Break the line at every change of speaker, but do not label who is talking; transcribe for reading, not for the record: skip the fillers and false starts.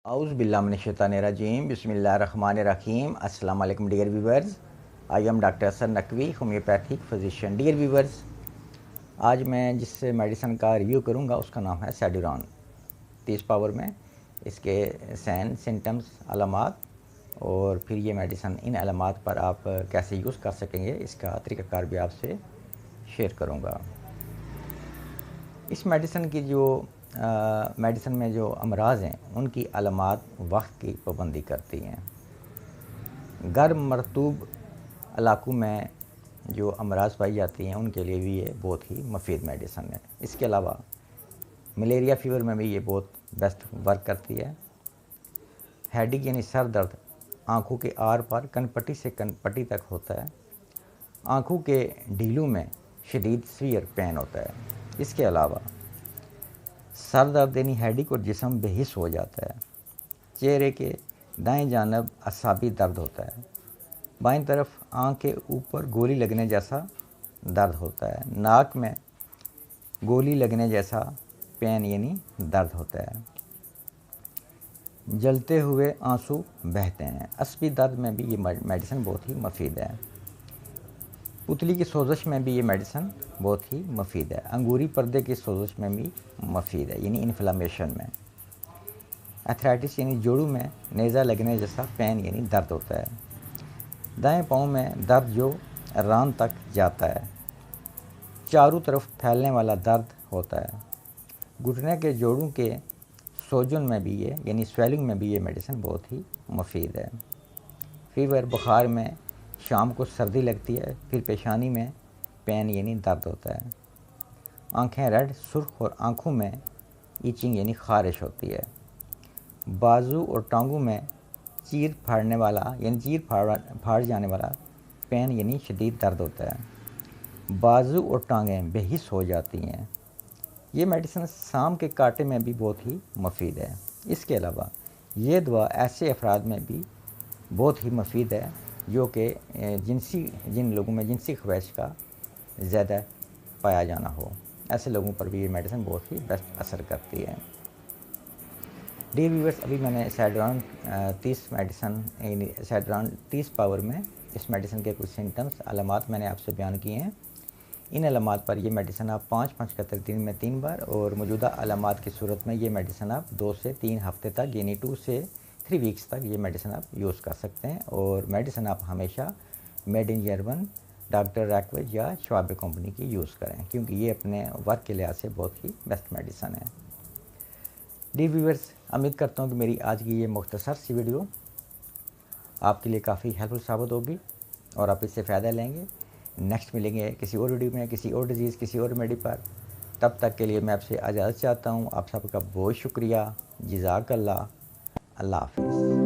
اعوذ باللہ من الشیطان الرجیم بسم اللہ الرحمن الرحیم السلام علیکم dear viewers. I am doctor Hasan Naqvi, homeopathic physician. Dear viewers, آج میں جس میڈیسن کا ریویو کروں گا اس کا نام ہے سیڈوران 30 پاور میں. اس کے سائن, سمٹمز, علامات اور پھر یہ میڈیسن ان علامات پر آپ کیسے یوز کر سکیں گے اس کا طریقہ کار بھی آپ سے شیئر کروں گا. اس میڈیسن کی میڈیسن میں جو امراض ہیں ان کی علامات وقت کی پابندی کرتی ہیں. گرم مرطوب علاقوں میں جو امراض پائی جاتی ہیں ان کے لیے بھی یہ بہت ہی مفید میڈیسن ہے. اس کے علاوہ ملیریا فیور میں بھی یہ بہت بیسٹ ورک کرتی ہے. ہیڈیک یعنی سر درد آنکھوں کے آر پار کن پٹی سے کن پٹی تک ہوتا ہے. آنکھوں کے ڈھیلوں میں شدید سویئر پین ہوتا ہے. اس کے علاوہ سر درد یعنی ہیڈیک اور جسم بے حس ہو جاتا ہے. چہرے کے دائیں جانب اعصابی درد ہوتا ہے. بائیں طرف آنکھ کے اوپر گولی لگنے جیسا درد ہوتا ہے. ناک میں گولی لگنے جیسا پین یعنی درد ہوتا ہے. جلتے ہوئے آنسو بہتے ہیں. عصبی درد میں بھی یہ میڈیسن بہت ہی مفید ہے. پتلی کی سوزش میں بھی یہ میڈیسن بہت ہی مفید ہے. انگوری پردے کی سوزش میں بھی مفید ہے یعنی انفلامیشن میں. ایتھرائٹس یعنی جوڑوں میں نیزہ لگنے جیسا پین یعنی درد ہوتا ہے. دائیں پاؤں میں درد جو ران تک جاتا ہے. چاروں طرف پھیلنے والا درد ہوتا ہے. گھٹنے کے جوڑوں کے سوجن میں بھی یہ یعنی سویلنگ میں بھی یہ میڈیسن بہت ہی مفید ہے. فیور, بخار میں شام کو سردی لگتی ہے. پھر پیشانی میں پین یعنی درد ہوتا ہے. آنکھیں ریڈ, سرخ اور آنکھوں میں ایچنگ یعنی خارش ہوتی ہے. بازو اور ٹانگوں میں چیر پھاڑنے والا یعنی چیر پھاڑ جانے والا پین یعنی شدید درد ہوتا ہے. بازو اور ٹانگیں بے حس ہو جاتی ہیں. یہ میڈیسن سام کے کانٹے میں بھی بہت ہی مفید ہے. اس کے علاوہ یہ دوا ایسے افراد میں بھی بہت ہی مفید ہے جو کہ جن لوگوں میں جنسی خواہش کا زیادہ پایا جانا ہو. ایسے لوگوں پر بھی یہ میڈیسن بہت ہی بیسٹ اثر کرتی ہے. ڈیئر ویورز, ابھی میں نے سیڈوران 30 میڈیسن یعنی سیڈوران 30 پاور میں اس میڈیسن کے کچھ سمٹمز, علامات میں نے آپ سے بیان کیے ہیں. ان علامات پر یہ میڈیسن آپ 5 قطرے دن میں 3 بار اور موجودہ علامات کی صورت میں یہ میڈیسن آپ 2 سے 3 ہفتے تک یعنی 2 سے 3 ویکس تک یہ میڈیسن آپ یوز کر سکتے ہیں. اور میڈیسن آپ ہمیشہ میڈ ان جرمن ڈاکٹر ریکویج یا شواب کمپنی کی یوز کریں کیونکہ یہ اپنے ورک کے لحاظ سے بہت ہی بیسٹ میڈیسن ہے. ڈیئر ویورز, امید کرتا ہوں کہ میری آج کی یہ مختصر سی ویڈیو آپ کے لیے کافی ہیلپ فل ثابت ہوگی اور آپ اس سے فائدہ لیں گے. نیکسٹ ملیں گے کسی اور ویڈیو میں, کسی اور ڈیزیز, کسی اور میڈی پر. تب تک کے لیے میں آپ سے اجازت چاہتا ہوں. آپ سب کا بہت شکریہ. جزاک اللہ. اللہ حافظ.